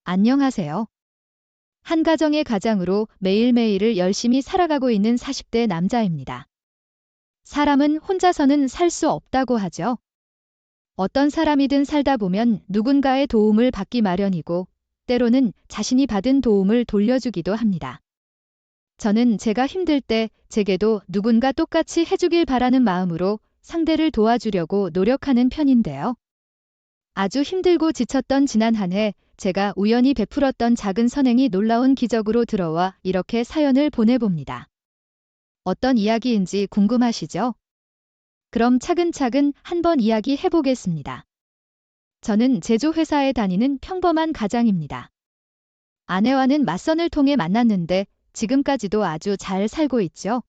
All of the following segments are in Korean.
안녕하세요. 한 가정의 가장으로 매일매일을 열심히 살아가고 있는 40대 남자입니다. 사람은 혼자서는 살 수 없다고 하죠. 어떤 사람이든 살다 보면 누군가의 도움을 받기 마련이고, 때로는 자신이 받은 도움을 돌려주기도 합니다. 저는 제가 힘들 때 제게도 누군가 똑같이 해주길 바라는 마음으로 상대를 도와주려고 노력하는 편인데요. 아주 힘들고 지쳤던 지난 한 해, 제가 우연히 베풀었던 작은 선행이 놀라운 기적으로 들어와 이렇게 사연을 보내봅니다. 어떤 이야기인지 궁금하시죠? 그럼 차근차근 한번 이야기해 보겠습니다. 저는 제조회사에 다니는 평범한 가장입니다. 아내와는 맞선을 통해 만났는데 지금까지도 아주 잘 살고 있죠.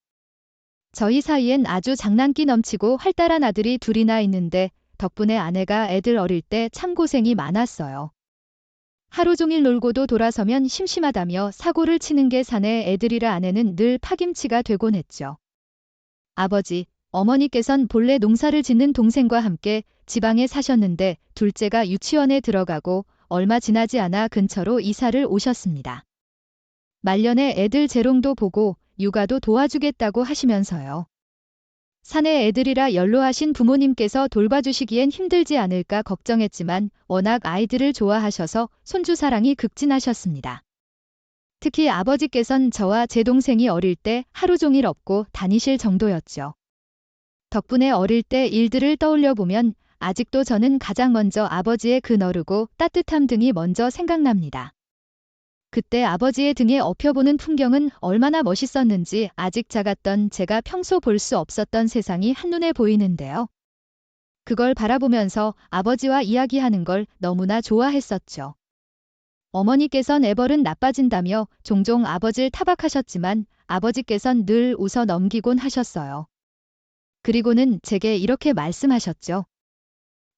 저희 사이엔 아주 장난기 넘치고 활달한 아들이 둘이나 있는데 덕분에 아내가 애들 어릴 때 참 고생이 많았어요. 하루 종일 놀고도 돌아서면 심심하다며 사고를 치는 게 사내 애들이라 아내는 늘 파김치가 되곤 했죠. 아버지, 어머니께선 본래 농사를 짓는 동생과 함께 지방에 사셨는데 둘째가 유치원에 들어가고 얼마 지나지 않아 근처로 이사를 오셨습니다. 말년에 애들 재롱도 보고 육아도 도와주겠다고 하시면서요. 사내 애들이라 연로하신 부모님께서 돌봐주시기엔 힘들지 않을까 걱정했지만 워낙 아이들을 좋아하셔서 손주 사랑이 극진하셨습니다. 특히 아버지께선 저와 제 동생이 어릴 때 하루 종일 업고 다니실 정도였죠. 덕분에 어릴 때 일들을 떠올려 보면 아직도 저는 가장 먼저 아버지의 그 너르고 따뜻함 등이 먼저 생각납니다. 그때 아버지의 등에 업혀보는 풍경은 얼마나 멋있었는지 아직 작았던 제가 평소 볼 수 없었던 세상이 한눈에 보이는데요. 그걸 바라보면서 아버지와 이야기하는 걸 너무나 좋아했었죠. 어머니께선 애벌은 나빠진다며 종종 아버지를 타박하셨지만 아버지께선 늘 웃어 넘기곤 하셨어요. 그리고는 제게 이렇게 말씀하셨죠.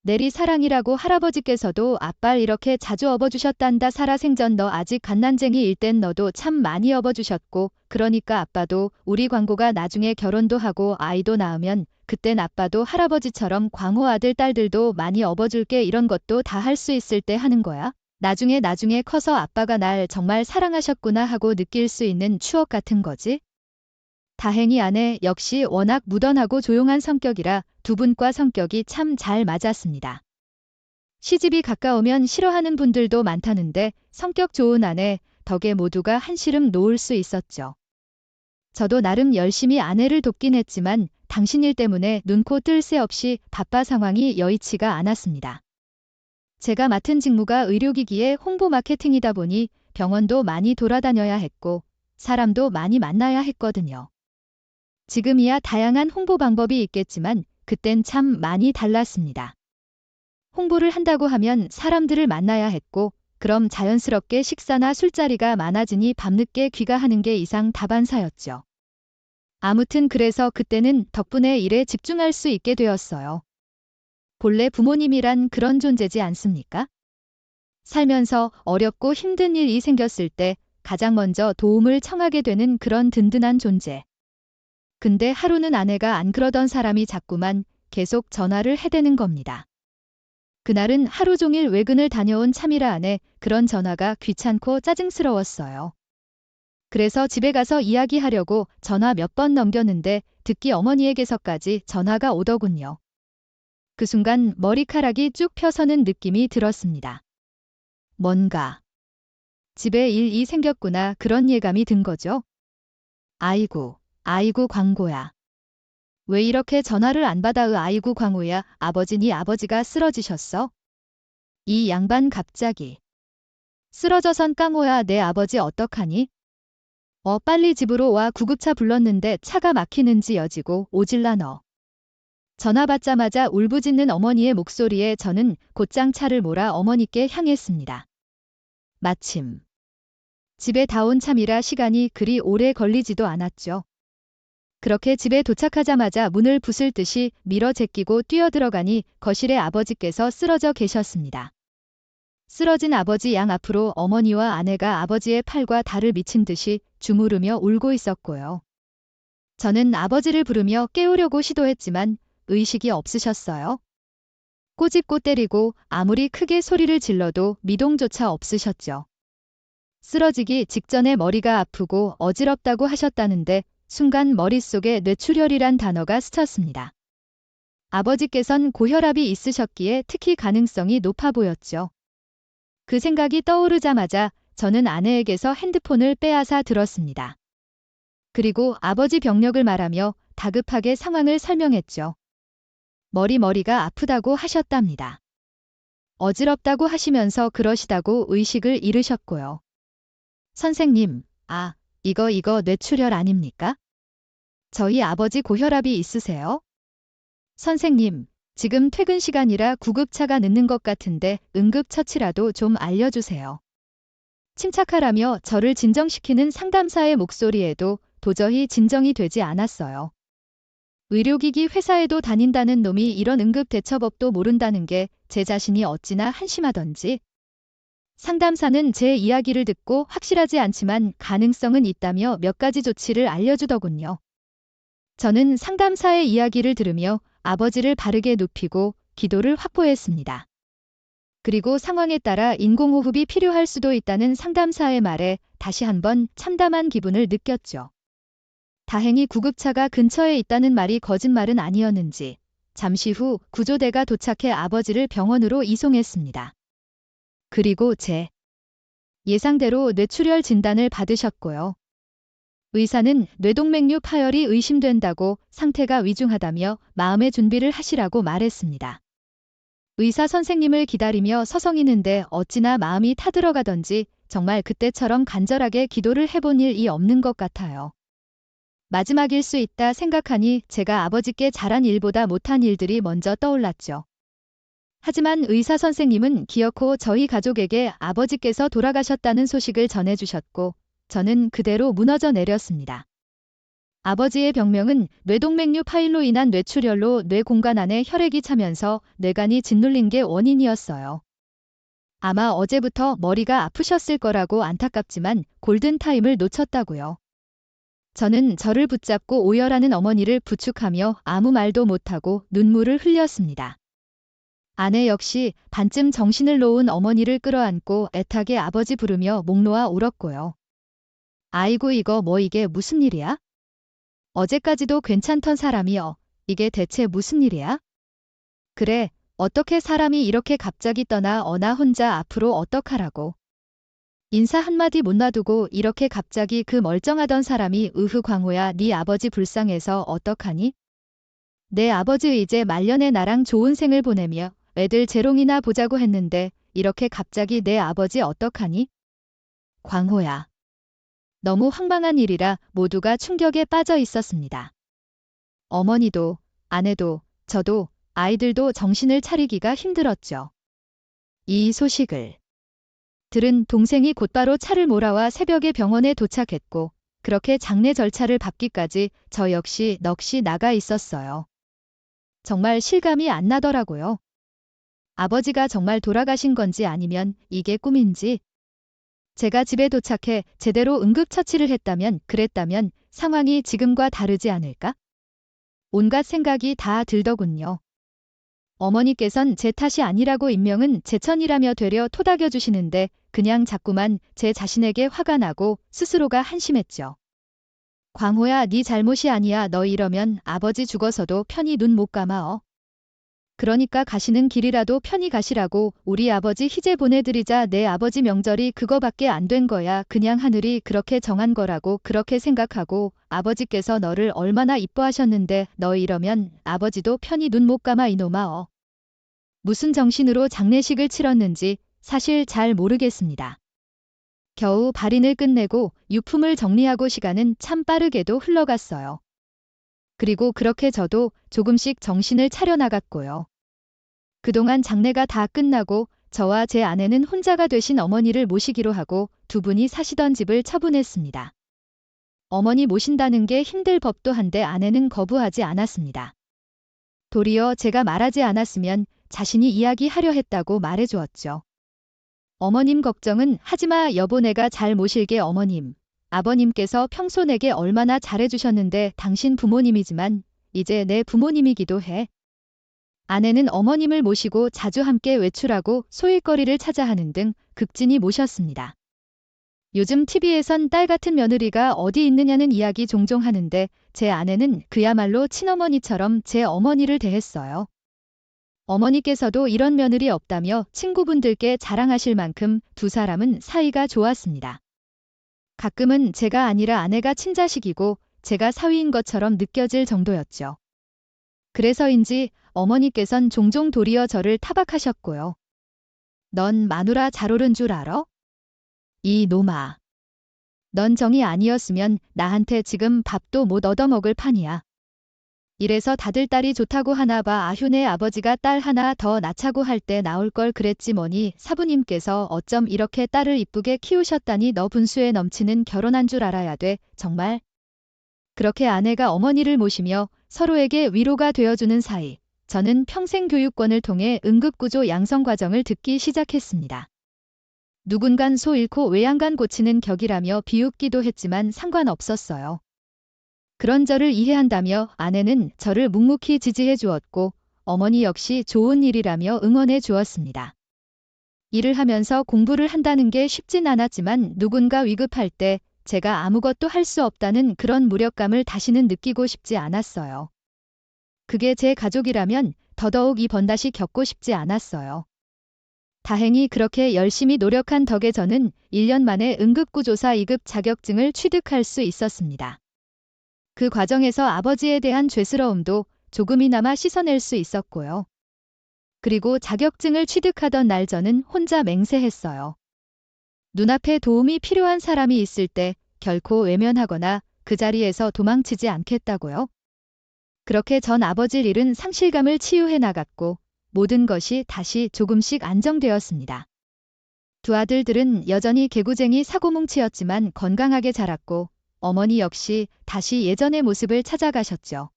내리 사랑이라고 할아버지께서도 아빠를 이렇게 자주 업어주셨단다. 살아생전 너 아직 갓난쟁이일 땐 너도 참 많이 업어주셨고 그러니까 아빠도 우리 광고가 나중에 결혼도 하고 아이도 낳으면 그땐 아빠도 할아버지처럼 광호 아들 딸들도 많이 업어줄게. 이런 것도 다 할 수 있을 때 하는 거야. 나중에 커서 아빠가 날 정말 사랑하셨구나 하고 느낄 수 있는 추억 같은 거지. 다행히 아내 역시 워낙 무던하고 조용한 성격이라 두 분과 성격이 참 잘 맞았습니다. 시집이 가까우면 싫어하는 분들도 많다는데 성격 좋은 아내 덕에 모두가 한시름 놓을 수 있었죠. 저도 나름 열심히 아내를 돕긴 했지만 당신 일 때문에 눈코 뜰 새 없이 바빠 상황이 여의치가 않았습니다. 제가 맡은 직무가 의료기기의 홍보 마케팅이다 보니 병원도 많이 돌아다녀야 했고 사람도 많이 만나야 했거든요. 지금이야 다양한 홍보 방법이 있겠지만 그땐 참 많이 달랐습니다. 홍보를 한다고 하면 사람들을 만나야 했고 그럼 자연스럽게 식사나 술자리가 많아지니 밤늦게 귀가하는 게 이상 다반사였죠. 아무튼 그래서 그때는 덕분에 일에 집중할 수 있게 되었어요. 본래 부모님이란 그런 존재지 않습니까? 살면서 어렵고 힘든 일이 생겼을 때 가장 먼저 도움을 청하게 되는 그런 든든한 존재. 근데 하루는 아내가 안 그러던 사람이 자꾸만 계속 전화를 해대는 겁니다. 그날은 하루 종일 외근을 다녀온 참이라 아내 그런 전화가 귀찮고 짜증스러웠어요. 그래서 집에 가서 이야기하려고 전화 몇 번 넘겼는데 듣기 어머니에게서까지 전화가 오더군요. 그 순간 머리카락이 쭉 펴서는 느낌이 들었습니다. 뭔가 집에 일이 생겼구나 그런 예감이 든 거죠. 아이고 광고야. 왜 이렇게 전화를 안 받아? 아이고 광호야. 아버지니 아버지가 쓰러지셨어? 이 양반 갑자기. 쓰러져선 깡호야. 내 아버지 어떡하니? 빨리 집으로 와. 구급차 불렀는데 차가 막히는지 여지고 오질라 너. 전화 받자마자 울부짖는 어머니의 목소리에 저는 곧장 차를 몰아 어머니께 향했습니다. 마침 집에 다 온 참이라 시간이 그리 오래 걸리지도 않았죠. 그렇게 집에 도착하자마자 문을 부술 듯이 밀어 제끼고 뛰어들어가니 거실에 아버지께서 쓰러져 계셨습니다. 쓰러진 아버지 양 앞으로 어머니와 아내가 아버지의 팔과 다를 미친 듯이 주무르며 울고 있었고요. 저는 아버지를 부르며 깨우려고 시도했지만 의식이 없으셨어요. 꼬집고 때리고 아무리 크게 소리를 질러도 미동조차 없으셨죠. 쓰러지기 직전에 머리가 아프고 어지럽다고 하셨다는데 순간 머릿속에 뇌출혈이란 단어가 스쳤습니다. 아버지께선 고혈압이 있으셨기에 특히 가능성이 높아 보였죠. 그 생각이 떠오르자마자 저는 아내에게서 핸드폰을 빼앗아 들었습니다. 그리고 아버지 병력을 말하며 다급하게 상황을 설명했죠. 머리가 아프다고 하셨답니다. 어지럽다고 하시면서 그러시다고 의식을 잃으셨고요. 선생님, 이거 뇌출혈 아닙니까? 저희 아버지 고혈압이 있으세요? 선생님, 지금 퇴근 시간이라 구급차가 늦는 것 같은데 응급처치라도 좀 알려주세요. 침착하라며 저를 진정시키는 상담사의 목소리에도 도저히 진정이 되지 않았어요. 의료기기 회사에도 다닌다는 놈이 이런 응급대처법도 모른다는 게 제 자신이 어찌나 한심하던지. 상담사는 제 이야기를 듣고 확실하지 않지만 가능성은 있다며 몇 가지 조치를 알려주더군요. 저는 상담사의 이야기를 들으며 아버지를 바르게 눕히고 기도를 확보했습니다. 그리고 상황에 따라 인공호흡이 필요할 수도 있다는 상담사의 말에 다시 한번 참담한 기분을 느꼈죠. 다행히 구급차가 근처에 있다는 말이 거짓말은 아니었는지 잠시 후 구조대가 도착해 아버지를 병원으로 이송했습니다. 그리고 제 예상대로 뇌출혈 진단을 받으셨고요. 의사는 뇌동맥류 파열이 의심된다고 상태가 위중하다며 마음의 준비를 하시라고 말했습니다. 의사 선생님을 기다리며 서성이는데 어찌나 마음이 타들어가던지 정말 그때처럼 간절하게 기도를 해본 일이 없는 것 같아요. 마지막일 수 있다 생각하니 제가 아버지께 잘한 일보다 못한 일들이 먼저 떠올랐죠. 하지만 의사 선생님은 기어코 저희 가족에게 아버지께서 돌아가셨다는 소식을 전해주셨고 저는 그대로 무너져 내렸습니다. 아버지의 병명은 뇌동맥류 파열로 인한 뇌출혈로 뇌 공간 안에 혈액이 차면서 뇌관이 짓눌린 게 원인이었어요. 아마 어제부터 머리가 아프셨을 거라고 안타깝지만 골든타임을 놓쳤다고요. 저는 저를 붙잡고 오열하는 어머니를 부축하며 아무 말도 못하고 눈물을 흘렸습니다. 아내 역시 반쯤 정신을 놓은 어머니를 끌어안고 애타게 아버지 부르며 목 놓아 울었고요. 아이고 이게 무슨 일이야? 어제까지도 괜찮던 사람이여. 이게 대체 무슨 일이야? 그래, 어떻게 사람이 이렇게 갑자기 떠나 나 혼자 앞으로 어떡하라고. 인사 한마디 못 놔두고 이렇게 갑자기 그 멀쩡하던 사람이 광호야 네 아버지 불쌍해서 어떡하니? 내 아버지 이제 말년에 나랑 좋은 생을 보내며 애들 재롱이나 보자고 했는데 이렇게 갑자기 내 아버지 어떡하니? 광호야. 너무 황망한 일이라 모두가 충격에 빠져 있었습니다. 어머니도, 아내도, 저도, 아이들도 정신을 차리기가 힘들었죠. 이 소식을 들은 동생이 곧바로 차를 몰아와 새벽에 병원에 도착했고 그렇게 장례 절차를 밟기까지 저 역시 넋이 나가 있었어요. 정말 실감이 안 나더라고요. 아버지가 정말 돌아가신 건지 아니면 이게 꿈인지. 제가 집에 도착해 제대로 응급처치를 그랬다면 상황이 지금과 다르지 않을까? 온갖 생각이 다 들더군요. 어머니께선 제 탓이 아니라고 인명은 제천이라며 되려 토닥여 주시는데 그냥 자꾸만 제 자신에게 화가 나고 스스로가 한심했죠. 광호야 네 잘못이 아니야. 너 이러면 아버지 죽어서도 편히 눈 못 감아. 그러니까 가시는 길이라도 편히 가시라고 우리 아버지 희재 보내드리자. 내 아버지 명절이 그거밖에 안 된 거야. 그냥 하늘이 그렇게 정한 거라고 그렇게 생각하고 아버지께서 너를 얼마나 이뻐하셨는데 너 이러면 아버지도 편히 눈 못 감아 이놈아. 무슨 정신으로 장례식을 치렀는지 사실 잘 모르겠습니다. 겨우 발인을 끝내고 유품을 정리하고 시간은 참 빠르게도 흘러갔어요. 그리고 그렇게 저도 조금씩 정신을 차려나갔고요. 그동안 장례가 다 끝나고 저와 제 아내는 혼자가 되신 어머니를 모시기로 하고 두 분이 사시던 집을 처분했습니다. 어머니 모신다는 게 힘들 법도 한데 아내는 거부하지 않았습니다. 도리어 제가 말하지 않았으면 자신이 이야기하려 했다고 말해주었죠. 어머님 걱정은 하지마 여보 내가 잘 모실게 어머님. 아버님께서 평소 내게 얼마나 잘해주셨는데 당신 부모님이지만 이제 내 부모님이기도 해. 아내는 어머님을 모시고 자주 함께 외출하고 소일거리를 찾아 하는 등 극진히 모셨습니다. 요즘 TV에선 딸 같은 며느리가 어디 있느냐는 이야기 종종 하는데 제 아내는 그야말로 친어머니처럼 제 어머니를 대했어요. 어머니께서도 이런 며느리 없다며 친구분들께 자랑하실 만큼 두 사람은 사이가 좋았습니다. 가끔은 제가 아니라 아내가 친자식이고 제가 사위인 것처럼 느껴질 정도였죠. 그래서인지 어머니께선 종종 도리어 저를 타박하셨고요. 넌 마누라 잘 오른 줄 알아? 이 놈아. 넌 정이 아니었으면 나한테 지금 밥도 못 얻어먹을 판이야. 이래서 다들 딸이 좋다고 하나 봐. 아휴네 아버지가 딸 하나 더 낳자고 할 때 나올 걸 그랬지 뭐니. 사부님께서 어쩜 이렇게 딸을 이쁘게 키우셨다니. 너 분수에 넘치는 결혼한 줄 알아야 돼. 정말. 그렇게 아내가 어머니를 모시며 서로에게 위로가 되어주는 사이, 저는 평생 교육권을 통해 응급구조 양성 과정을 듣기 시작했습니다. 누군간 소 잃고 외양간 고치는 격이라며 비웃기도 했지만 상관없었어요. 그런 저를 이해한다며 아내는 저를 묵묵히 지지해 주었고 어머니 역시 좋은 일이라며 응원해 주었습니다. 일을 하면서 공부를 한다는 게 쉽진 않았지만 누군가 위급할 때 제가 아무것도 할 수 없다는 그런 무력감을 다시는 느끼고 싶지 않았어요. 그게 제 가족이라면 더더욱 이 번다시 겪고 싶지 않았어요. 다행히 그렇게 열심히 노력한 덕에 저는 1년 만에 응급구조사 2급 자격증을 취득할 수 있었습니다. 그 과정에서 아버지에 대한 죄스러움도 조금이나마 씻어낼 수 있었고요. 그리고 자격증을 취득하던 날 저는 혼자 맹세했어요. 눈앞에 도움이 필요한 사람이 있을 때 결코 외면하거나 그 자리에서 도망치지 않겠다고요. 그렇게 전 아버지 일은 상실감을 치유해 나갔고 모든 것이 다시 조금씩 안정되었습니다. 두 아들들은 여전히 개구쟁이 사고뭉치였지만 건강하게 자랐고 어머니 역시 다시 예전의 모습을 찾아가셨죠.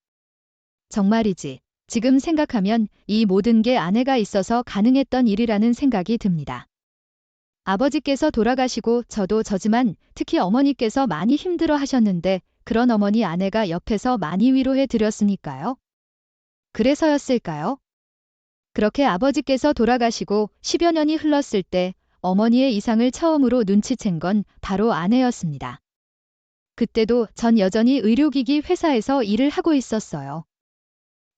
정말이지. 지금 생각하면 이 모든 게 아내가 있어서 가능했던 일이라는 생각이 듭니다. 아버지께서 돌아가시고 저도 저지만 특히 어머니께서 많이 힘들어 하셨는데 그런 어머니 아내가 옆에서 많이 위로해 드렸으니까요. 그래서였을까요? 그렇게 아버지께서 돌아가시고 10여 년이 흘렀을 때 어머니의 이상을 처음으로 눈치챈 건 바로 아내였습니다. 그때도 전 여전히 의료기기 회사에서 일을 하고 있었어요.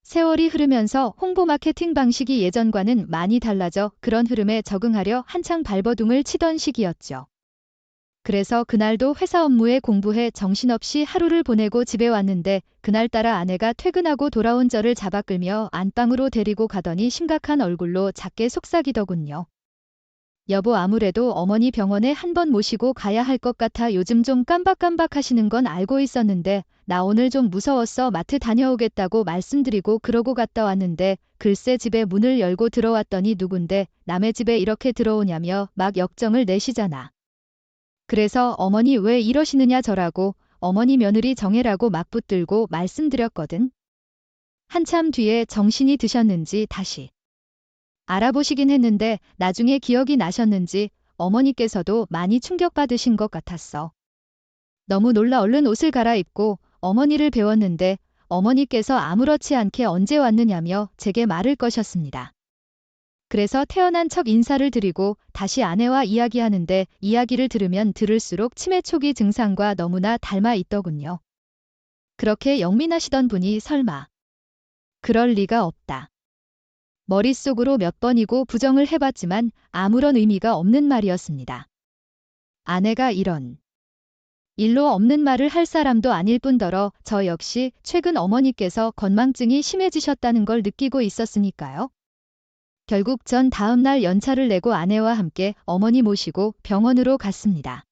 세월이 흐르면서 홍보 마케팅 방식이 예전과는 많이 달라져 그런 흐름에 적응하려 한창 발버둥을 치던 시기였죠. 그래서 그날도 회사 업무에 공부해 정신없이 하루를 보내고 집에 왔는데 그날따라 아내가 퇴근하고 돌아온 저를 잡아 끌며 안방으로 데리고 가더니 심각한 얼굴로 작게 속삭이더군요. 여보 아무래도 어머니 병원에 한번 모시고 가야 할 것 같아. 요즘 좀 깜박깜박 하시는 건 알고 있었는데 나 오늘 좀 무서웠어. 마트 다녀오겠다고 말씀드리고 그러고 갔다 왔는데 글쎄 집에 문을 열고 들어왔더니 누군데 남의 집에 이렇게 들어오냐며 막 역정을 내시잖아. 그래서 어머니 왜 이러시느냐 저라고 어머니 며느리 정해라고 막 붙들고 말씀드렸거든. 한참 뒤에 정신이 드셨는지 다시 알아보시긴 했는데 나중에 기억이 나셨는지 어머니께서도 많이 충격받으신 것 같았어. 너무 놀라 얼른 옷을 갈아입고 어머니를 배웠는데 어머니께서 아무렇지 않게 언제 왔느냐며 제게 말을 거셨습니다. 그래서 태어난 척 인사를 드리고 다시 아내와 이야기하는데 이야기를 들으면 들을수록 치매 초기 증상과 너무나 닮아 있더군요. 그렇게 영민하시던 분이 설마 그럴 리가 없다. 머릿속으로 몇 번이고 부정을 해봤지만 아무런 의미가 없는 말이었습니다. 아내가 이런 일로 없는 말을 할 사람도 아닐 뿐더러 저 역시 최근 어머니께서 건망증이 심해지셨다는 걸 느끼고 있었으니까요. 결국 전 다음 날 연차를 내고 아내와 함께 어머니 모시고 병원으로 갔습니다.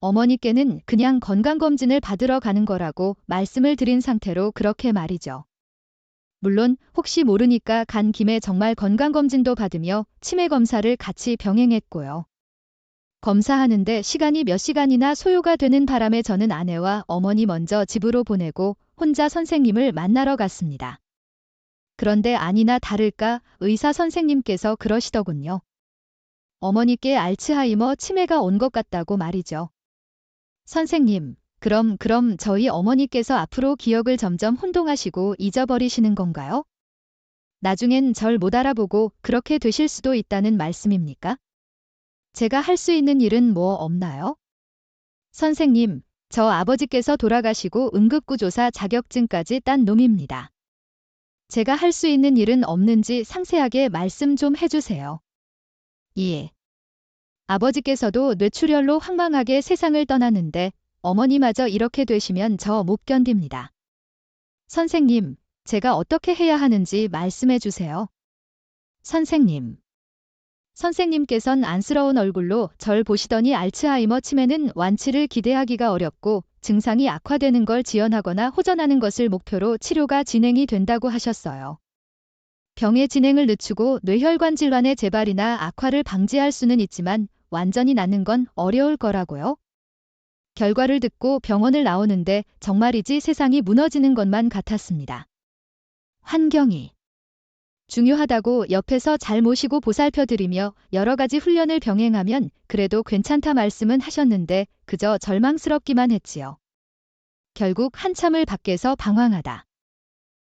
어머니께는 그냥 건강검진을 받으러 가는 거라고 말씀을 드린 상태로 그렇게 말이죠. 물론 혹시 모르니까 간 김에 정말 건강검진도 받으며 치매 검사를 같이 병행했고요. 검사하는데 시간이 몇 시간이나 소요가 되는 바람에 저는 아내와 어머니 먼저 집으로 보내고 혼자 선생님을 만나러 갔습니다. 그런데 아니나 다를까 의사 선생님께서 그러시더군요. 어머니께 알츠하이머 치매가 온 것 같다고 말이죠. 선생님, 그럼 저희 어머니께서 앞으로 기억을 점점 혼동하시고 잊어버리시는 건가요? 나중엔 절 못 알아보고 그렇게 되실 수도 있다는 말씀입니까? 제가 할 수 있는 일은 뭐 없나요? 선생님, 저 아버지께서 돌아가시고 응급구조사 자격증까지 딴 놈입니다. 제가 할 수 있는 일은 없는지 상세하게 말씀 좀 해주세요. 예. 아버지께서도 뇌출혈로 황망하게 세상을 떠났는데 어머니마저 이렇게 되시면 저 못 견딥니다. 선생님, 제가 어떻게 해야 하는지 말씀해 주세요. 선생님. 선생님께선 안쓰러운 얼굴로 절 보시더니 알츠하이머 치매는 완치를 기대하기가 어렵고 증상이 악화되는 걸 지연하거나 호전하는 것을 목표로 치료가 진행이 된다고 하셨어요. 병의 진행을 늦추고 뇌혈관 질환의 재발이나 악화를 방지할 수는 있지만 완전히 낫는 건 어려울 거라고요. 결과를 듣고 병원을 나오는데 정말이지 세상이 무너지는 것만 같았습니다. 환경이 중요하다고 옆에서 잘 모시고 보살펴드리며 여러 가지 훈련을 병행하면 그래도 괜찮다 말씀은 하셨는데 그저 절망스럽기만 했지요. 결국 한참을 밖에서 방황하다.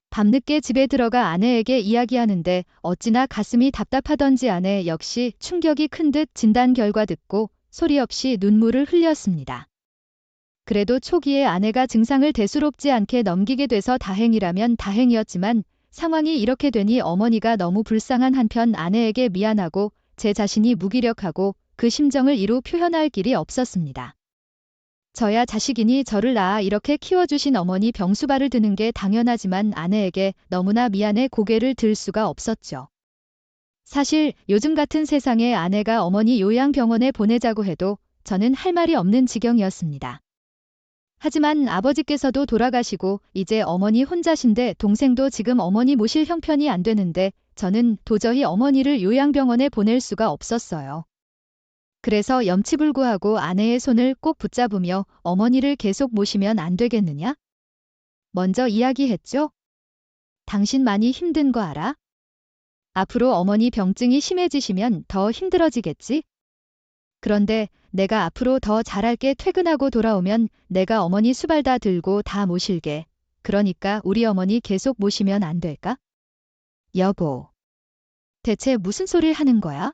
밤늦게 집에 들어가 아내에게 이야기하는데 어찌나 가슴이 답답하던지 아내 역시 충격이 큰 듯 진단 결과 듣고 소리 없이 눈물을 흘렸습니다. 그래도 초기에 아내가 증상을 대수롭지 않게 넘기게 돼서 다행이라면 다행이었지만 상황이 이렇게 되니 어머니가 너무 불쌍한 한편 아내에게 미안하고 제 자신이 무기력하고 그 심정을 이루 표현할 길이 없었습니다. 저야 자식이니 저를 낳아 이렇게 키워주신 어머니 병수발을 드는 게 당연하지만 아내에게 너무나 미안해 고개를 들 수가 없었죠. 사실 요즘 같은 세상에 아내가 어머니 요양병원에 보내자고 해도 저는 할 말이 없는 지경이었습니다. 하지만 아버지께서도 돌아가시고 이제 어머니 혼자신데 동생도 지금 어머니 모실 형편이 안 되는데 저는 도저히 어머니를 요양병원에 보낼 수가 없었어요. 그래서 염치불구하고 아내의 손을 꼭 붙잡으며 어머니를 계속 모시면 안 되겠느냐? 먼저 이야기했죠? 당신 많이 힘든 거 알아? 앞으로 어머니 병증이 심해지시면 더 힘들어지겠지? 그런데 내가 앞으로 더 잘할게. 퇴근하고 돌아오면 내가 어머니 수발 다 들고 다 모실게. 그러니까 우리 어머니 계속 모시면 안 될까? 여보. 대체 무슨 소리를 하는 거야?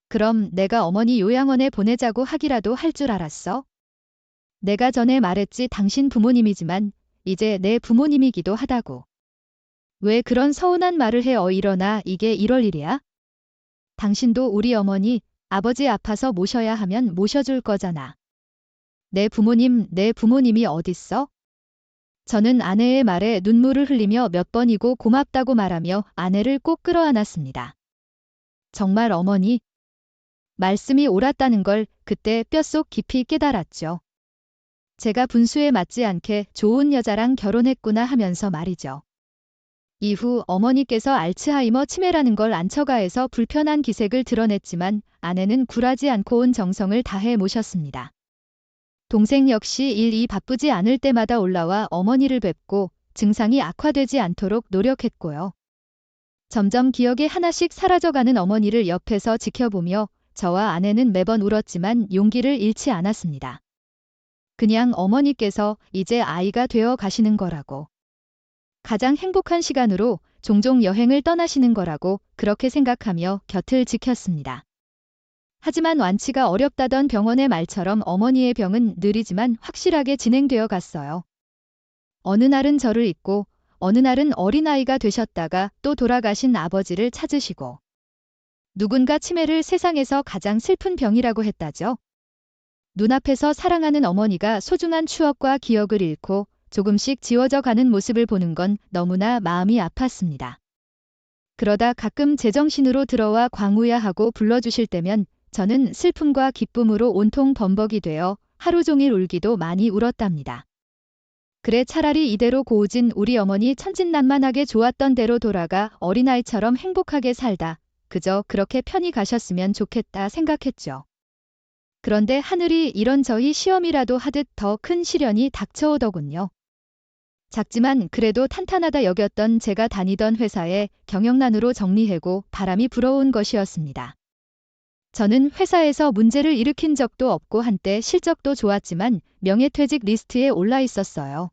그럼 내가 어머니 요양원에 보내자고 하기라도 할 줄 알았어? 내가 전에 말했지 당신 부모님이지만 이제 내 부모님이기도 하다고. 왜 그런 서운한 말을 해? 일어나. 이게 이럴 일이야? 당신도 우리 어머니, 아버지 아파서 모셔야 하면 모셔줄 거잖아. 내 부모님이 어딨어? 저는 아내의 말에 눈물을 흘리며 몇 번이고 고맙다고 말하며 아내를 꼭 끌어안았습니다. 정말 어머니? 말씀이 옳았다는 걸 그때 뼛속 깊이 깨달았죠. 제가 분수에 맞지 않게 좋은 여자랑 결혼했구나 하면서 말이죠. 이후 어머니께서 알츠하이머 치매라는 걸 안처가해서 불편한 기색을 드러냈지만 아내는 굴하지 않고 온 정성을 다해 모셨습니다. 동생 역시 일이 바쁘지 않을 때마다 올라와 어머니를 뵙고 증상이 악화되지 않도록 노력했고요. 점점 기억이 하나씩 사라져가는 어머니를 옆에서 지켜보며 저와 아내는 매번 울었지만 용기를 잃지 않았습니다. 그냥 어머니께서 이제 아이가 되어 가시는 거라고. 가장 행복한 시간으로 종종 여행을 떠나시는 거라고 그렇게 생각하며 곁을 지켰습니다. 하지만 완치가 어렵다던 병원의 말처럼 어머니의 병은 느리지만 확실하게 진행되어 갔어요. 어느 날은 저를 잊고 어느 날은 어린아이가 되셨다가 또 돌아가신 아버지를 찾으시고 누군가 치매를 세상에서 가장 슬픈 병이라고 했다죠. 눈앞에서 사랑하는 어머니가 소중한 추억과 기억을 잃고 조금씩 지워져 가는 모습을 보는 건 너무나 마음이 아팠습니다. 그러다 가끔 제정신으로 들어와 광우야 하고 불러주실 때면 저는 슬픔과 기쁨으로 온통 범벅이 되어 하루 종일 울기도 많이 울었답니다. 그래 차라리 이대로 고우진 우리 어머니 천진난만하게 좋았던 대로 돌아가 어린아이처럼 행복하게 살다 그저 그렇게 편히 가셨으면 좋겠다 생각했죠. 그런데 하늘이 이런저희 시험이라도 하듯 더 큰 시련이 닥쳐오더군요. 작지만 그래도 탄탄하다 여겼던 제가 다니던 회사에 경영난으로 정리해고 바람이 불어온 것이었습니다. 저는 회사에서 문제를 일으킨 적도 없고 한때 실적도 좋았지만 명예퇴직 리스트에 올라 있었어요.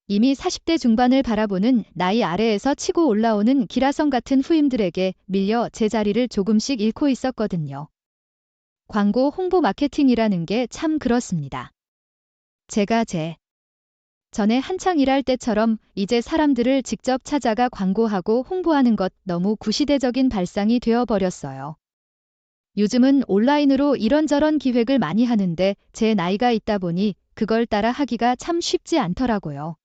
이미 40대 중반을 바라보는 나이 아래에서 치고 올라오는 기라성 같은 후임들에게 밀려 제 자리를 조금씩 잃고 있었거든요. 광고 홍보 마케팅이라는 게 참 그렇습니다. 제가 전에 한창 일할 때처럼 이제 사람들을 직접 찾아가 광고하고 홍보하는 것 너무 구시대적인 발상이 되어버렸어요. 요즘은 온라인으로 이런저런 기획을 많이 하는데 제 나이가 있다 보니 그걸 따라 하기가 참 쉽지 않더라고요.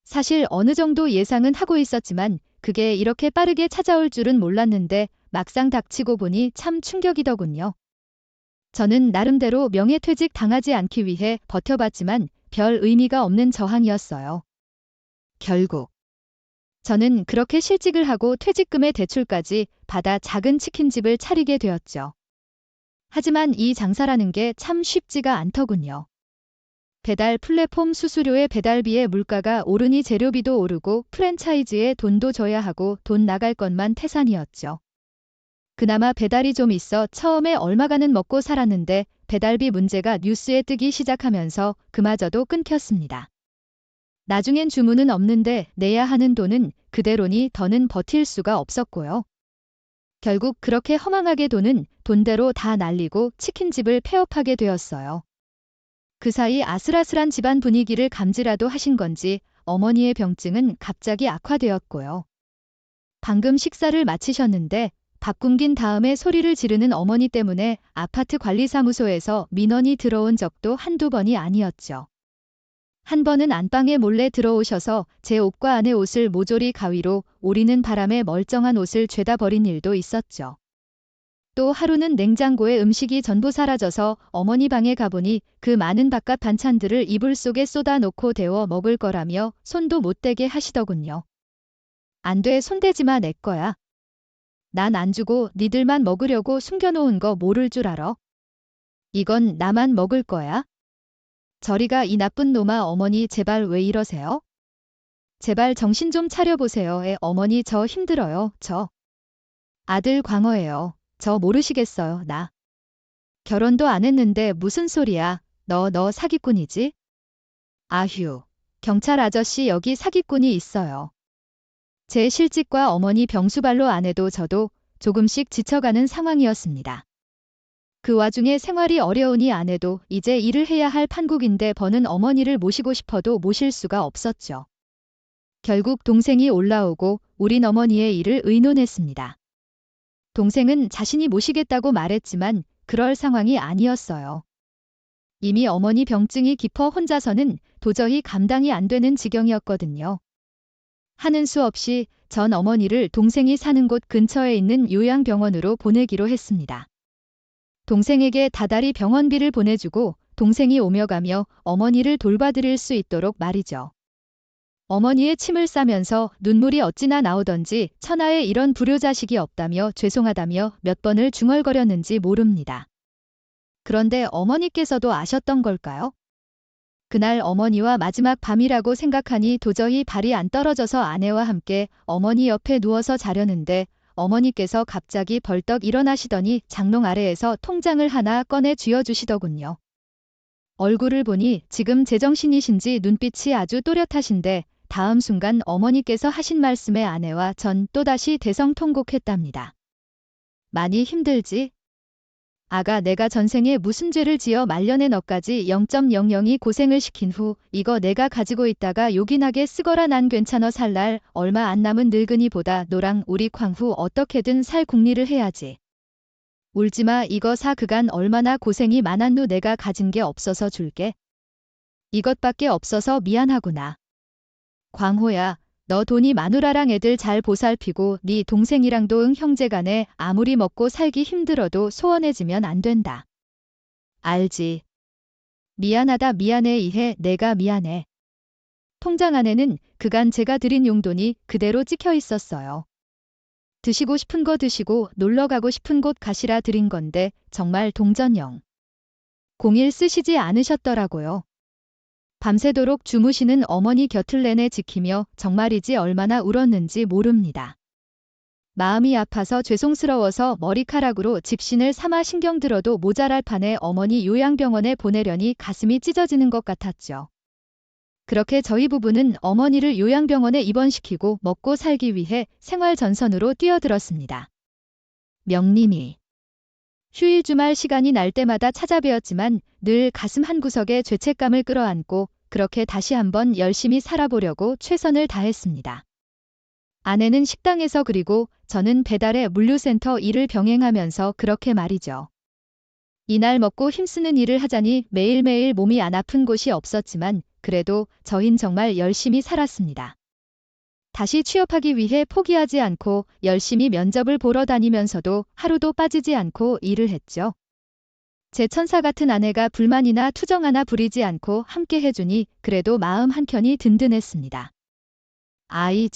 사실 어느 정도 예상은 하고 있었지만 그게 이렇게 빠르게 찾아올 줄은 몰랐는데 막상 닥치고 보니 참 충격이더군요. 저는 나름대로 명예퇴직 당하지 않기 위해 버텨봤지만 별 의미가 없는 저항이었어요. 결국 저는 그렇게 실직을 하고 퇴직금의 대출까지 받아 작은 치킨집을 차리게 되었죠. 하지만 이 장사라는 게 참 쉽지가 않더군요. 배달 플랫폼 수수료의 배달비에 물가가 오르니 재료비도 오르고 프랜차이즈에 돈도 줘야 하고 돈 나갈 것만 태산이었죠. 그나마 배달이 좀 있어 처음에 얼마간은 먹고 살았는데 배달비 문제가 뉴스에 뜨기 시작하면서 그마저도 끊겼습니다. 나중엔 주문은 없는데 내야 하는 돈은 그대로니 더는 버틸 수가 없었고요. 결국 그렇게 허망하게 돈대로 다 날리고 치킨집을 폐업하게 되었어요. 그 사이 아슬아슬한 집안 분위기를 감지라도 하신 건지 어머니의 병증은 갑자기 악화되었고요. 방금 식사를 마치셨는데 밥 굶긴 다음에 소리를 지르는 어머니 때문에 아파트 관리사무소에서 민원이 들어온 적도 한두 번이 아니었죠. 한 번은 안방에 몰래 들어오셔서 제 옷과 아내 옷을 모조리 가위로 오리는 바람에 멀쩡한 옷을 죄다 버린 일도 있었죠. 또 하루는 냉장고에 음식이 전부 사라져서 어머니 방에 가보니 그 많은 바깥 반찬들을 이불 속에 쏟아놓고 데워 먹을 거라며 손도 못 대게 하시더군요. 안 돼, 손대지 마, 내 거야. 난 안 주고 니들만 먹으려고 숨겨놓은 거 모를 줄 알아? 이건 나만 먹을 거야? 저리가 이 나쁜 놈아. 어머니 제발 왜 이러세요? 제발 정신 좀 차려보세요. 어머니 저 힘들어요. 저 아들 광어예요. 저 모르시겠어요. 나 결혼도 안 했는데 무슨 소리야. 너 사기꾼이지? 아휴, 경찰 아저씨 여기 사기꾼이 있어요. 제 실직과 어머니 병수발로 아내도 저도 조금씩 지쳐가는 상황이었습니다. 그 와중에 생활이 어려우니 아내도 이제 일을 해야 할 판국인데 버는 어머니를 모시고 싶어도 모실 수가 없었죠. 결국 동생이 올라오고 우린 어머니의 일을 의논했습니다. 동생은 자신이 모시겠다고 말했지만 그럴 상황이 아니었어요. 이미 어머니 병증이 깊어 혼자서는 도저히 감당이 안 되는 지경이었거든요. 하는 수 없이 전 어머니를 동생이 사는 곳 근처에 있는 요양병원으로 보내기로 했습니다. 동생에게 다달이 병원비를 보내주고 동생이 오며 가며 어머니를 돌봐드릴 수 있도록 말이죠. 어머니의 침을 싸면서 눈물이 어찌나 나오던지 천하에 이런 불효자식이 없다며 죄송하다며 몇 번을 중얼거렸는지 모릅니다. 그런데 어머니께서도 아셨던 걸까요? 그날 어머니와 마지막 밤이라고 생각하니 도저히 발이 안 떨어져서 아내와 함께 어머니 옆에 누워서 자려는데 어머니께서 갑자기 벌떡 일어나시더니 장롱 아래에서 통장을 하나 꺼내 쥐어주시더군요. 얼굴을 보니 지금 제정신이신지 눈빛이 아주 또렷하신데 다음 순간 어머니께서 하신 말씀에 아내와 전 또다시 대성통곡했답니다. 많이 힘들지? 아가, 내가 전생에 무슨 죄를 지어 말년에 너까지 0.00이 고생을 시킨 후 이거 내가 가지고 있다가 요긴하게 쓰거라. 난 괜찮아. 살 날 얼마 안 남은 늙은이보다 너랑 우리 광후 어떻게든 살 궁리를 해야지. 울지마. 이거 사. 그간 얼마나 고생이 많았누. 내가 가진 게 없어서 줄게. 이것밖에 없어서 미안하구나. 광호야, 너 돈이 마누라랑 애들 잘 보살피고 네 동생이랑도 형제간에 아무리 먹고 살기 힘들어도 소원해지면 안 된다. 알지? 미안하다. 미안해. 이해. 내가 미안해. 통장 안에는 그간 제가 드린 용돈이 그대로 찍혀 있었어요. 드시고 싶은 거 드시고 놀러 가고 싶은 곳 가시라 드린 건데 정말 동전영 01 쓰시지 않으셨더라고요. 밤새도록 주무시는 어머니 곁을 내내 지키며 정말이지 얼마나 울었는지 모릅니다. 마음이 아파서 죄송스러워서 머리카락으로 집신을 삼아 신경 들어도 모자랄 판에 어머니 요양병원에 보내려니 가슴이 찢어지는 것 같았죠. 그렇게 저희 부부는 어머니를 요양병원에 입원시키고 먹고 살기 위해 생활전선으로 뛰어들었습니다. 명림이 휴일 주말 시간이 날 때마다 찾아뵈었지만 늘 가슴 한구석에 죄책감을 끌어안고 그렇게 다시 한번 열심히 살아보려고 최선을 다했습니다. 아내는 식당에서 그리고 저는 배달의 물류센터 일을 병행하면서 그렇게 말이죠. 이날 먹고 힘쓰는 일을 하자니 매일매일 몸이 안 아픈 곳이 없었지만 그래도 저흰 정말 열심히 살았습니다. 다시 취업하기 위해 포기하지 않고 열심히 면접을 보러 다니면서도 하루도 빠지지 않고 일을 했죠. 제 천사 같은 아내가 불만이나 투정 하나 부리지 않고 함께 해주니 그래도 마음 한켠이 든든했습니다. 아이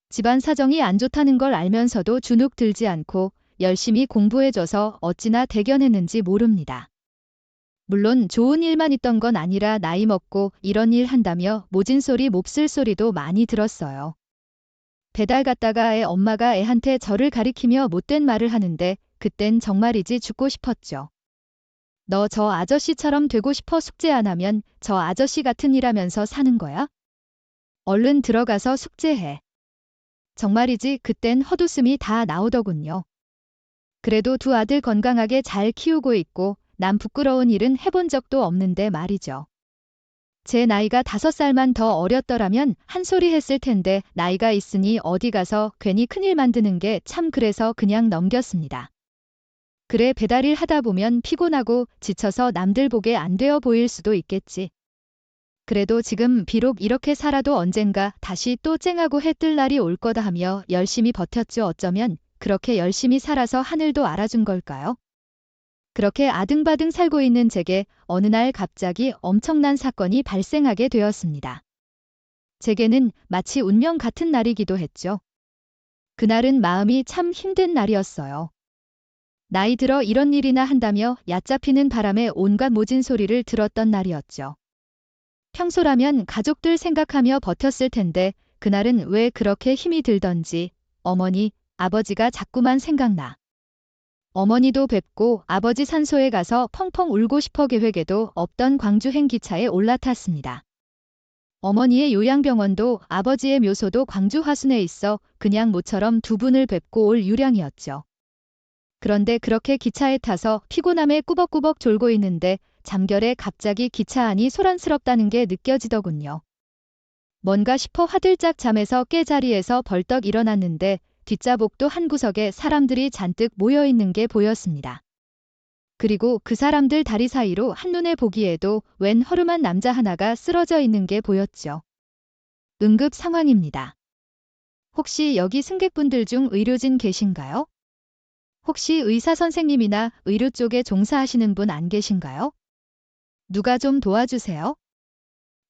집안 사정이 안 좋다는 걸 알면서도 주눅 들지 않고 열심히 공부해줘서 어찌나 대견했는지 모릅니다. 물론 좋은 일만 있던 건 아니라 나이 먹고 이런 일 한다며 모진 소리 몹쓸 소리도 많이 들었어요. 배달 갔다가 애 엄마가 애한테 저를 가리키며 못된 말을 하는데 그땐 정말이지 죽고 싶었죠. 너 저 아저씨처럼 되고 싶어 숙제 안 하면 저 아저씨 같은 일 하면서 사는 거야? 얼른 들어가서 숙제해. 정말이지 그땐 헛웃음이 다 나오더군요. 그래도 두 아들 건강하게 잘 키우고 있고 남 부끄러운 일은 해본 적도 없는데 말이죠. 제 나이가 5살만 더 어렸더라면 한 소리 했을 텐데 나이가 있으니 어디 가서 괜히 큰일 만드는 게 참 그래서 그냥 넘겼습니다. 그래 배달일 하다 보면 피곤하고 지쳐서 남들 보게 안 되어 보일 수도 있겠지. 그래도 지금 비록 이렇게 살아도 언젠가 다시 또 쨍하고 해 뜰 날이 올 거다 하며 열심히 버텼죠. 어쩌면 그렇게 열심히 살아서 하늘도 알아준 걸까요? 그렇게 아등바등 살고 있는 제게 어느 날 갑자기 엄청난 사건이 발생하게 되었습니다. 제게는 마치 운명 같은 날이기도 했죠. 그날은 마음이 참 힘든 날이었어요. 나이 들어 이런 일이나 한다며 얕잡히는 바람에 온갖 모진 소리를 들었던 날이었죠. 평소라면 가족들 생각하며 버텼을 텐데 그날은 왜 그렇게 힘이 들던지 어머니, 아버지가 자꾸만 생각나. 어머니도 뵙고 아버지 산소에 가서 펑펑 울고 싶어 계획에도 없던 광주행 기차에 올라탔습니다. 어머니의 요양병원도 아버지의 묘소도 광주 화순에 있어 그냥 모처럼 두 분을 뵙고 올 유량이었죠. 그런데 그렇게 기차에 타서 피곤함에 꾸벅꾸벅 졸고 있는데 잠결에 갑자기 기차 안이 소란스럽다는 게 느껴지더군요. 뭔가 싶어 화들짝 잠에서 깨 자리에서 벌떡 일어났는데 뒷좌복도 한 구석에 사람들이 잔뜩 모여있는 게 보였습니다. 그리고 그 사람들 다리 사이로 한눈에 보기에도 웬 허름한 남자 하나가 쓰러져 있는 게 보였죠. 응급 상황입니다. 혹시 여기 승객분들 중 의료진 계신가요? 혹시 의사 선생님이나 의료 쪽에 종사하시는 분 안 계신가요? 누가 좀 도와주세요.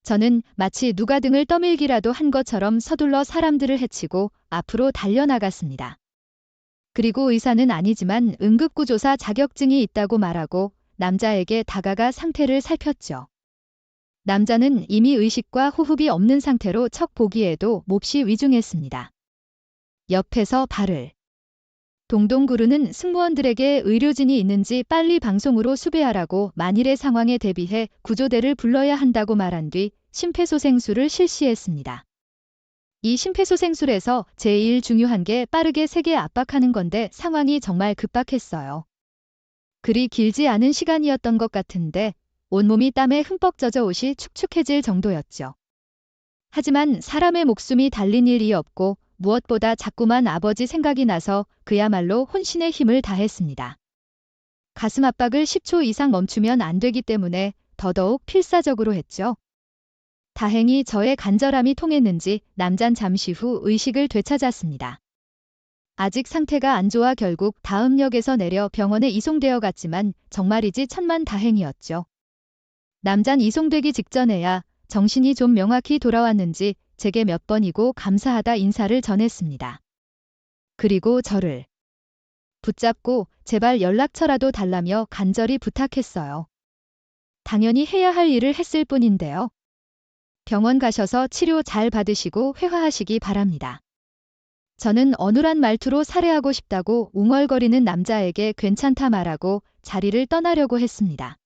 저는 마치 누가 등을 떠밀기라도 한 것처럼 서둘러 사람들을 해치고 앞으로 달려나갔습니다. 그리고 의사는 아니지만 응급구조사 자격증이 있다고 말하고 남자에게 다가가 상태를 살폈죠. 남자는 이미 의식과 호흡이 없는 상태로 척 보기에도 몹시 위중했습니다. 옆에서 발을 동동 구르는 승무원들에게 의료진이 있는지 빨리 방송으로 수배하라고 만일의 상황에 대비해 구조대를 불러야 한다고 말한 뒤 심폐소생술을 실시했습니다. 이 심폐소생술에서 제일 중요한 게 빠르게 세게 압박하는 건데 상황이 정말 급박했어요. 그리 길지 않은 시간이었던 것 같은데 온몸이 땀에 흠뻑 젖어 옷이 축축해질 정도였죠. 하지만 사람의 목숨이 달린 일이 없고 무엇보다 자꾸만 아버지 생각이 나서 그야말로 혼신의 힘을 다했습니다. 가슴 압박을 10초 이상 멈추면 안 되기 때문에 더더욱 필사적으로 했죠. 다행히 저의 간절함이 통했는지 남잔 잠시 후 의식을 되찾았습니다. 아직 상태가 안 좋아 결국 다음 역에서 내려 병원에 이송되어 갔지만 정말이지 천만다행이었죠. 남잔 이송되기 직전에야 정신이 좀 명확히 돌아왔는지 제게 몇 번이고 감사하다 인사를 전했습니다. 그리고 저를 붙잡고 제발 연락처라도 달라며 간절히 부탁했어요. 당연히 해야 할 일을 했을 뿐인데요. 병원 가셔서 치료 잘 받으시고 회화하시기 바랍니다. 저는 어눌한 말투로 살해하고 싶다고 웅얼거리는 남자에게 괜찮다 말하고 자리를 떠나려고 했습니다.